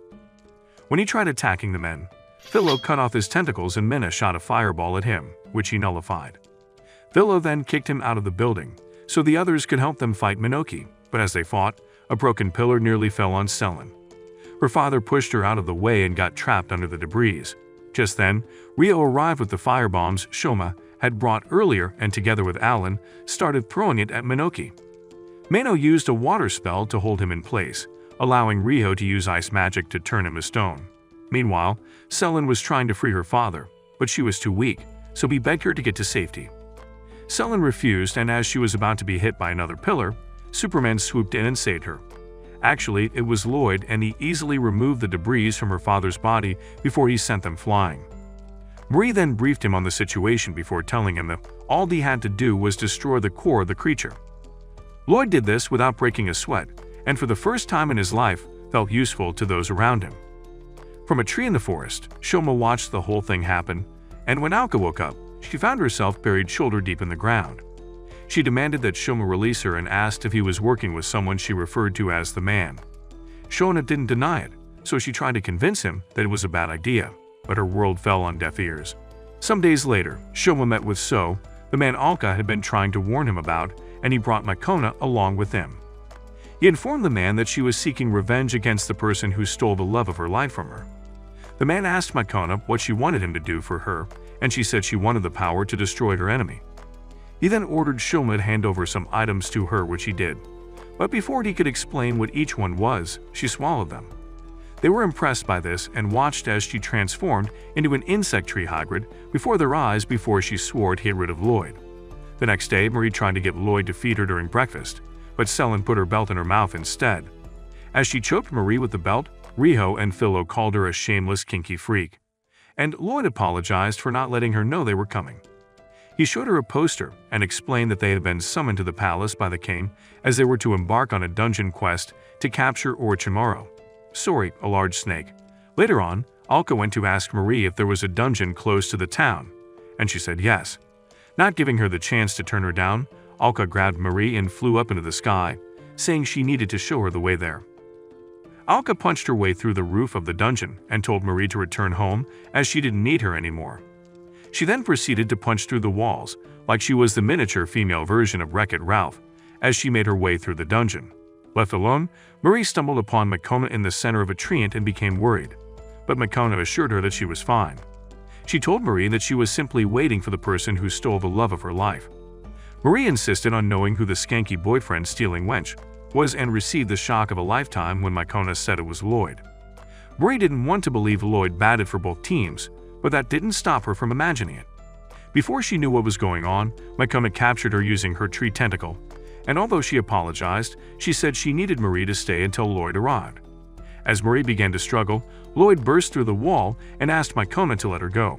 When he tried attacking the men, Philo cut off his tentacles and Mina shot a fireball at him, which he nullified. Philo then kicked him out of the building, so the others could help them fight Minoki, but as they fought, a broken pillar nearly fell on Selen. Her father pushed her out of the way and got trapped under the debris. Just then, Rio arrived with the firebombs Shoma had brought earlier and together with Alan, started throwing it at Minoki. Mano used a water spell to hold him in place, allowing Rio to use ice magic to turn him to stone. Meanwhile, Selen was trying to free her father, but she was too weak, so he begged her to get to safety. Selen refused, and as she was about to be hit by another pillar, Superman swooped in and saved her. Actually, it was Lloyd, and he easily removed the debris from her father's body before he sent them flying. Marie then briefed him on the situation before telling him that all he had to do was destroy the core of the creature. Lloyd did this without breaking a sweat, and for the first time in his life felt useful to those around him. From a tree in the forest, Shoma watched the whole thing happen, and when Alka woke up, she found herself buried shoulder deep in the ground. She demanded that Shoma release her and asked if he was working with someone she referred to as the man. Shoma didn't deny it, so she tried to convince him that it was a bad idea, but her world fell on deaf ears. Some days later, Shoma met with So, the man Alka had been trying to warn him about, and he brought Makona along with him. He informed the man that she was seeking revenge against the person who stole the love of her life from her. The man asked Makona what she wanted him to do for her, and she said she wanted the power to destroy her enemy. He then ordered Shoma to hand over some items to her, which he did. But before he could explain what each one was, she swallowed them. They were impressed by this and watched as she transformed into an insect tree hybrid before their eyes before she swore to get rid of Lloyd. The next day, Marie tried to get Lloyd to feed her during breakfast, but Selen put her belt in her mouth instead. As she choked Marie with the belt, Riho and Philo called her a shameless kinky freak, and Lloyd apologized for not letting her know they were coming. He showed her a poster and explained that they had been summoned to the palace by the king as they were to embark on a dungeon quest to capture Orochimaru, a large snake. Later on, Alka went to ask Marie if there was a dungeon close to the town, and she said yes. Not giving her the chance to turn her down, Alka grabbed Marie and flew up into the sky, saying she needed to show her the way there. Alka punched her way through the roof of the dungeon and told Marie to return home as she didn't need her anymore. She then proceeded to punch through the walls like she was the miniature female version of Wreck-It Ralph as she made her way through the dungeon. Left alone, Marie stumbled upon Makona in the center of a tree and became worried, but Makona assured her that she was fine. She told Marie that she was simply waiting for the person who stole the love of her life. Marie insisted on knowing who the skanky boyfriend stealing wench was and received the shock of a lifetime when Makona said it was Lloyd. Marie didn't want to believe Lloyd batted for both teams, but that didn't stop her from imagining it. Before she knew what was going on, Makona captured her using her tree tentacle, and although she apologized, she said she needed Marie to stay until Lloyd arrived. As Marie began to struggle, Lloyd burst through the wall and asked Makona to let her go.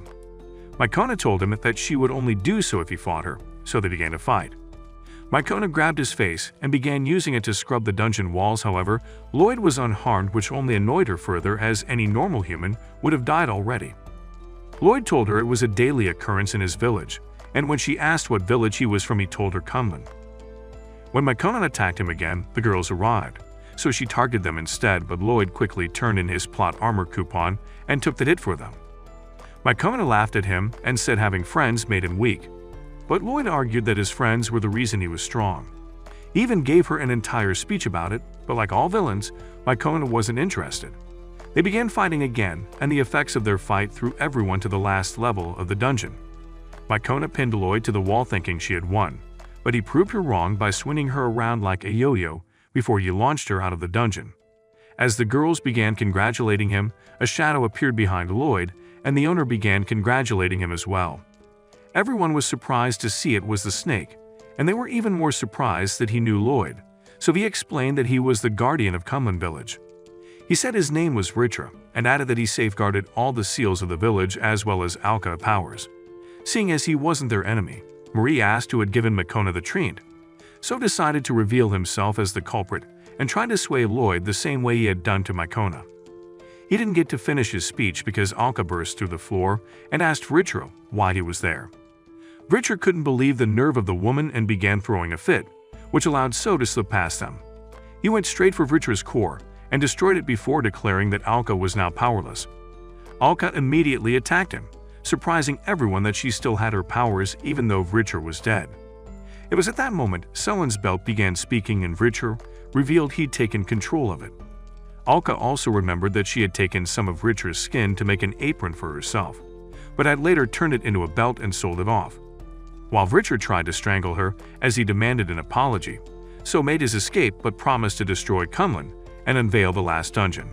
Makona told him that she would only do so if he fought her, so they began to fight. Mycona grabbed his face and began using it to scrub the dungeon walls. However, Lloyd was unharmed, which only annoyed her further, as any normal human would have died already. Lloyd told her it was a daily occurrence in his village, and when she asked what village he was from, he told her Cumlin. When Mycona attacked him again, the girls arrived, so she targeted them instead, but Lloyd quickly turned in his plot armor coupon and took the hit for them. Mycona laughed at him and said having friends made him weak, but Lloyd argued that his friends were the reason he was strong. He even gave her an entire speech about it, but like all villains, Mycona wasn't interested. They began fighting again, and the effects of their fight threw everyone to the last level of the dungeon. Mycona pinned Lloyd to the wall thinking she had won, but he proved her wrong by swinging her around like a yo-yo before he launched her out of the dungeon. As the girls began congratulating him, a shadow appeared behind Lloyd, and the owner began congratulating him as well. Everyone was surprised to see it was the snake, and they were even more surprised that he knew Lloyd, so he explained that he was the guardian of Cumlin village. He said his name was Ritra, and added that he safeguarded all the seals of the village as well as Alka powers. Seeing as he wasn't their enemy, Marie asked who had given Mycona the treat, so decided to reveal himself as the culprit and tried to sway Lloyd the same way he had done to Mycona. He didn't get to finish his speech because Alka burst through the floor and asked Ritra why he was there. Ritra couldn't believe the nerve of the woman and began throwing a fit, which allowed So to slip past them. He went straight for Ritra's core and destroyed it before declaring that Alka was now powerless. Alka immediately attacked him, surprising everyone that she still had her powers even though Ritra was dead. It was at that moment Selen's belt began speaking and Ritra revealed he'd taken control of it. Alka also remembered that she had taken some of Ritra's skin to make an apron for herself, but had later turned it into a belt and sold it off. While Ritra tried to strangle her as he demanded an apology, So made his escape but promised to destroy Cumlin and unveil the last dungeon.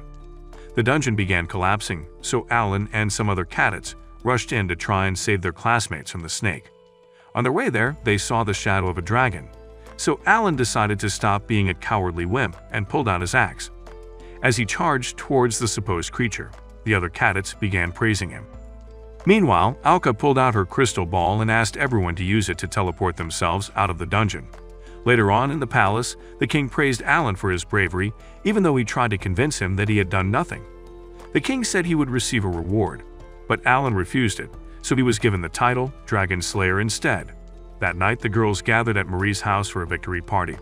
The dungeon began collapsing, so Alan and some other cadets rushed in to try and save their classmates from the snake. On their way there, they saw the shadow of a dragon, so Alan decided to stop being a cowardly wimp and pulled out his axe. As he charged towards the supposed creature, the other cadets began praising him. Meanwhile, Alka pulled out her crystal ball and asked everyone to use it to teleport themselves out of the dungeon. Later on in the palace, the king praised Alan for his bravery, even though he tried to convince him that he had done nothing. The king said he would receive a reward, but Alan refused it, so he was given the title Dragon Slayer instead. That night, the girls gathered at Marie's house for a victory party,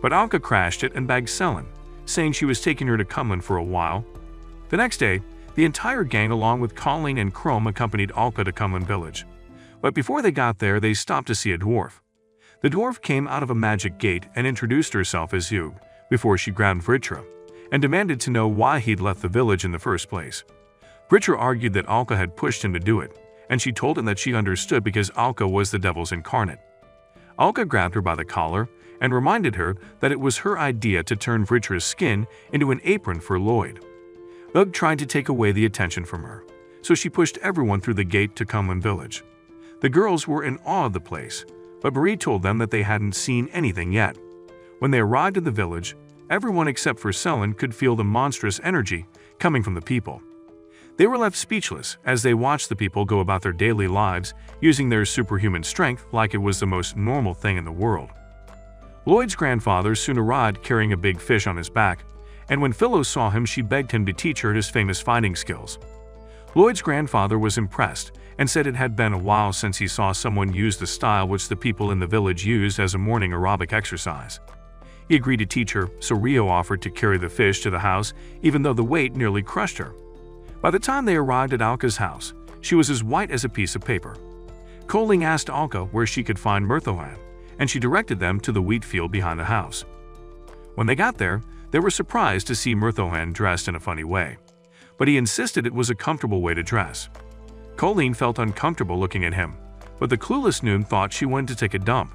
but Alka crashed it and bagged Selen, saying she was taking her to Cumlin for a while. The next day, the entire gang along with Colleen and Chrome accompanied Alka to Cumlin village. But before they got there, they stopped to see a dwarf. The dwarf came out of a magic gate and introduced herself as Hugh before she grabbed Vritra and demanded to know why he'd left the village in the first place. Vritra argued that Alka had pushed him to do it, and she told him that she understood because Alka was the devil's incarnate. Alka grabbed her by the collar and reminded her that it was her idea to turn Vritra's skin into an apron for Lloyd. Ugg tried to take away the attention from her, so she pushed everyone through the gate to Cumlin village. The girls were in awe of the place, but Marie told them that they hadn't seen anything yet. When they arrived in the village, everyone except for Selen could feel the monstrous energy coming from the people. They were left speechless as they watched the people go about their daily lives using their superhuman strength like it was the most normal thing in the world. Lloyd's grandfather soon arrived carrying a big fish on his back, and when Philo saw him, she begged him to teach her his famous fighting skills. Lloyd's grandfather was impressed and said it had been a while since he saw someone use the style which the people in the village used as a morning aerobic exercise. He agreed to teach her, so Rio offered to carry the fish to the house even though the weight nearly crushed her. By the time they arrived at Alka's house, she was as white as a piece of paper. Coling asked Alka where she could find Murthohan, and she directed them to the wheat field behind the house. When they got there, they were surprised to see Murthohan dressed in a funny way, but he insisted it was a comfortable way to dress. Colleen felt uncomfortable looking at him, but the clueless Noon thought she wanted to take a dump.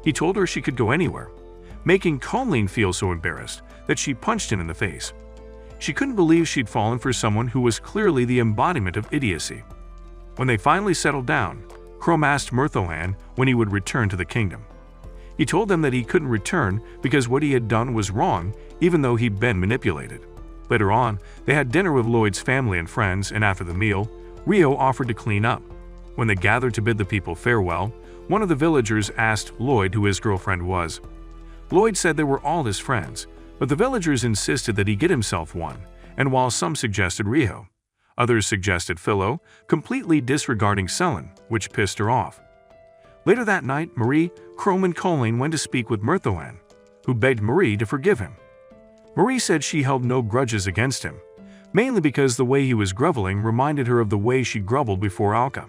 He told her she could go anywhere, making Colleen feel so embarrassed that she punched him in the face. She couldn't believe she'd fallen for someone who was clearly the embodiment of idiocy. When they finally settled down, Chrome asked Murthohan when he would return to the kingdom. He told them that he couldn't return because what he had done was wrong, even though he'd been manipulated. Later on, they had dinner with Lloyd's family and friends, and after the meal, Rio offered to clean up. When they gathered to bid the people farewell, One of the villagers asked Lloyd who his girlfriend was. Lloyd said they were all his friends, but the villagers insisted that he get himself one, and while some suggested Rio, others suggested Philo, completely disregarding Selin, which pissed her off. Later that night, Marie, Chrome, and Colleen went to speak with Myrthoan, who begged Marie to forgive him. Marie said she held no grudges against him, mainly because the way he was groveling reminded her of the way she groveled before Alka.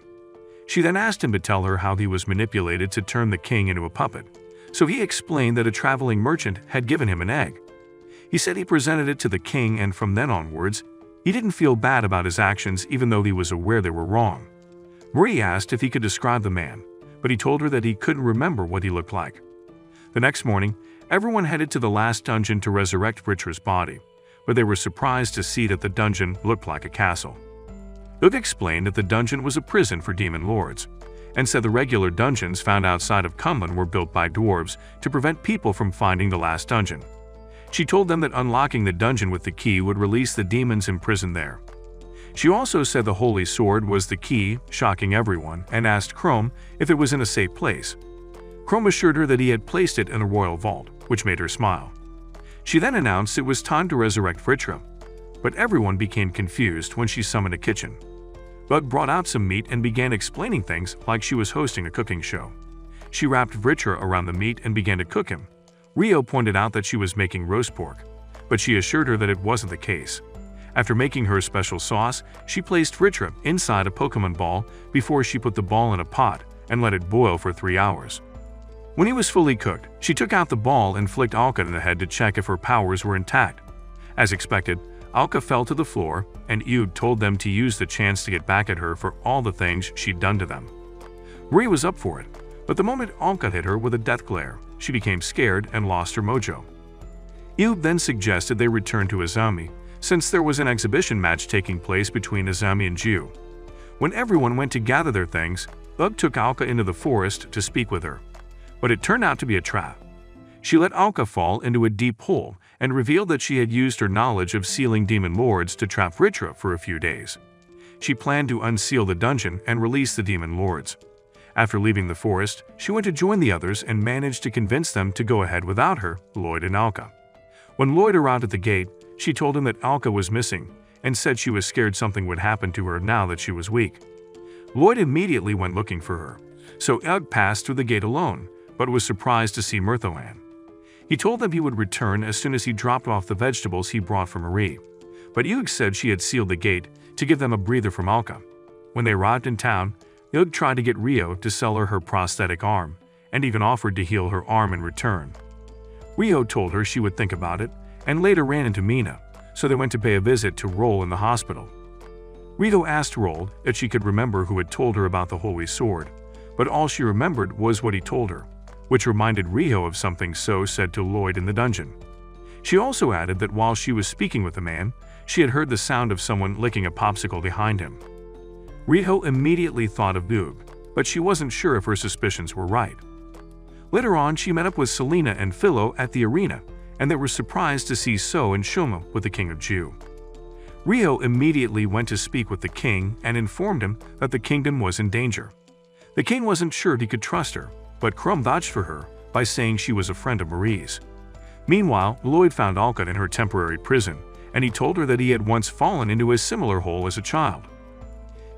She then asked him to tell her how he was manipulated to turn the king into a puppet, so he explained that a traveling merchant had given him an egg. He said he presented it to the king, and from then onwards, he didn't feel bad about his actions even though he was aware they were wrong. Marie asked if he could describe the man, but he told her that he couldn't remember what he looked like. The next morning, everyone headed to the last dungeon to resurrect Vritra's body, but they were surprised to see that the dungeon looked like a castle. Ugg explained that the dungeon was a prison for demon lords, and said the regular dungeons found outside of Cumlin were built by dwarves to prevent people from finding the last dungeon. She told them that unlocking the dungeon with the key would release the demons imprisoned there. She also said the holy sword was the key, shocking everyone, and asked Chrome if it was in a safe place. Chrome assured her that he had placed it in a royal vault, which made her smile. She then announced it was time to resurrect Vritra, but everyone became confused when she summoned a kitchen. Bug brought out some meat and began explaining things like she was hosting a cooking show. She wrapped Vritra around the meat and began to cook him. Rio pointed out that she was making roast pork, but she assured her that it wasn't the case. After making her special sauce, she placed Vritra inside a Pokemon ball before she put the ball in a pot and let it boil for 3 hours. When he was fully cooked, she took out the ball and flicked Alka in the head to check if her powers were intact. As expected, Alka fell to the floor, and Ugg told them to use the chance to get back at her for all the things she'd done to them. Marie was up for it, but the moment Alka hit her with a death glare, she became scared and lost her mojo. Ugg then suggested they return to Azami, since there was an exhibition match taking place between Azami and Jiu. When everyone went to gather their things, Ugg took Alka into the forest to speak with her, but it turned out to be a trap. She let Alka fall into a deep hole and revealed that she had used her knowledge of sealing demon lords to trap Vritra for a few days. She planned to unseal the dungeon and release the demon lords. After leaving the forest, she went to join the others and managed to convince them to go ahead without her, Lloyd and Alka. When Lloyd arrived at the gate, she told him that Alka was missing and said she was scared something would happen to her now that she was weak. Lloyd immediately went looking for her, so Ugg passed through the gate alone, but was surprised to see Myrthoan. He told them he would return as soon as he dropped off the vegetables he brought for Marie, but Ugg said she had sealed the gate to give them a breather from Alka. When they arrived in town, Ugg tried to get Rio to sell her prosthetic arm, and even offered to heal her arm in return. Rio told her she would think about it, and later ran into Mina, so they went to pay a visit to Roll in the hospital. Rio asked Roll if she could remember who had told her about the holy sword, but all she remembered was what he told her, which reminded Rio of something So said to Lloyd in the dungeon. She also added that while she was speaking with the man, she had heard the sound of someone licking a popsicle behind him. Rio immediately thought of Ugg, but she wasn't sure if her suspicions were right. Later on, she met up with Selena and Philo at the arena, and they were surprised to see So and Shoma with the King of Jiu. Rio immediately went to speak with the king and informed him that the kingdom was in danger. The king wasn't sure he could trust her, but Crum vouched for her by saying she was a friend of Marie's. Meanwhile, Lloyd found Alka in her temporary prison, and he told her that he had once fallen into a similar hole as a child.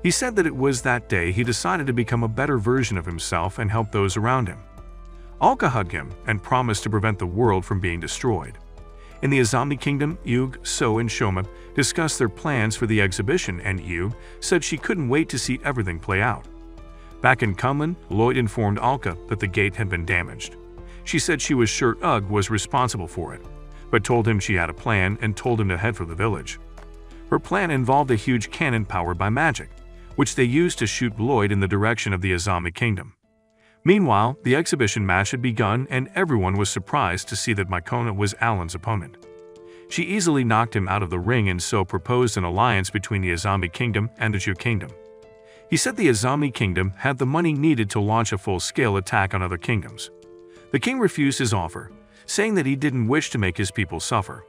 He said that it was that day he decided to become a better version of himself and help those around him. Alka hugged him and promised to prevent the world from being destroyed. In the Azami kingdom, Ugg, So, and Shoma discussed their plans for the exhibition, and Ugg said she couldn't wait to see everything play out. Back in Cumlin, Lloyd informed Alka that the gate had been damaged. She said she was sure Ugg was responsible for it, but told him she had a plan and told him to head for the village. Her plan involved a huge cannon powered by magic, which they used to shoot Lloyd in the direction of the Azami kingdom. Meanwhile, the exhibition match had begun, and everyone was surprised to see that Mycona was Alan's opponent. She easily knocked him out of the ring and so proposed an alliance between the Azami kingdom and the Jiu kingdom. He said the Azami kingdom had the money needed to launch a full-scale attack on other kingdoms. The king refused his offer, saying that he didn't wish to make his people suffer.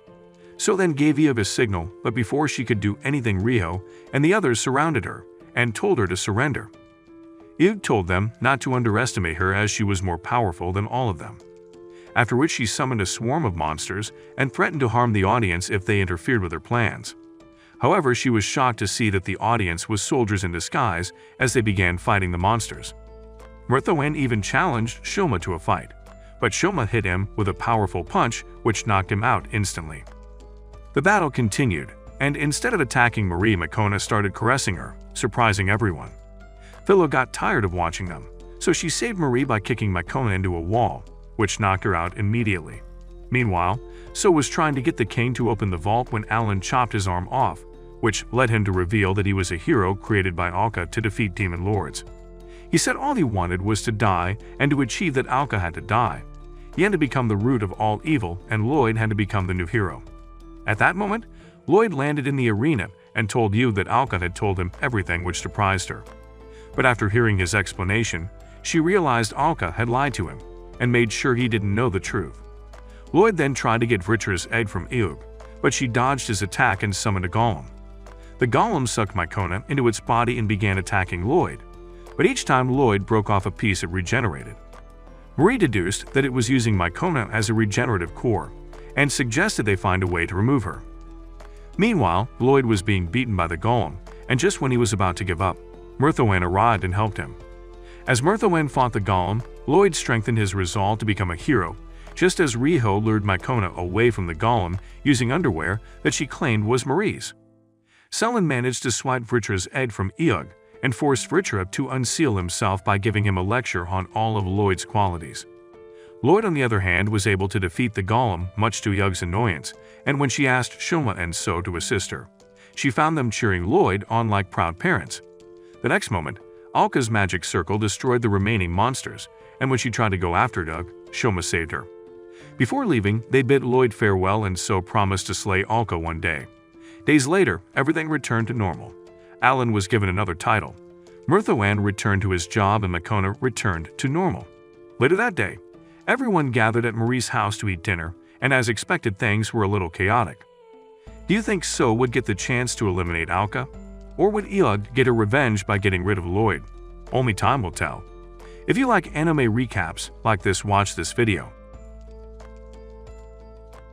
So then gave Eve a signal, but before she could do anything, Rio and the others surrounded her and told her to surrender. Eug told them not to underestimate her as she was more powerful than all of them. After which she summoned a swarm of monsters and threatened to harm the audience if they interfered with her plans. However, she was shocked to see that the audience was soldiers in disguise as they began fighting the monsters. Mirthoen even challenged Shoma to a fight, but Shoma hit him with a powerful punch which knocked him out instantly. The battle continued, and instead of attacking Marie, Makona started caressing her, surprising everyone. Philo got tired of watching them, so she saved Marie by kicking Makona into a wall, which knocked her out immediately. Meanwhile, So was trying to get the king to open the vault when Alan chopped his arm off, which led him to reveal that he was a hero created by Alka to defeat demon lords. He said all he wanted was to die, and to achieve that Alka had to die. He had to become the root of all evil, and Lloyd had to become the new hero. At that moment, Lloyd landed in the arena and told you that Alka had told him everything, which surprised her. But after hearing his explanation, she realized Alka had lied to him and made sure he didn't know the truth. Lloyd then tried to get Vritra's egg from Eug, but she dodged his attack and summoned a golem. The golem sucked Mycona into its body and began attacking Lloyd, but each time Lloyd broke off a piece it regenerated. Marie deduced that it was using Mycona as a regenerative core and suggested they find a way to remove her. Meanwhile, Lloyd was being beaten by the golem, and just when he was about to give up, Mirthoen arrived and helped him. As Mirthoen fought the golem, Lloyd strengthened his resolve to become a hero, just as Riho lured Mycona away from the golem using underwear that she claimed was Marie's. Selin managed to swipe Vritra's egg from Eug and forced Vritra to unseal himself by giving him a lecture on all of Lloyd's qualities. Lloyd, on the other hand, was able to defeat the golem, much to Eug's annoyance, and when she asked Shoma and So to assist her, she found them cheering Lloyd on like proud parents. The next moment, Alka's magic circle destroyed the remaining monsters, and when she tried to go after Doug, Shoma saved her. Before leaving, they bid Lloyd farewell and So promised to slay Alka one day. Days later, everything returned to normal. Alan was given another title. Mirthoen returned to his job and Makona returned to normal. Later that day, everyone gathered at Marie's house to eat dinner, and as expected, things were a little chaotic. Do you think So would get the chance to eliminate Alka? Or would Eug get her revenge by getting rid of Lloyd? Only time will tell. If you like anime recaps like this, watch this video.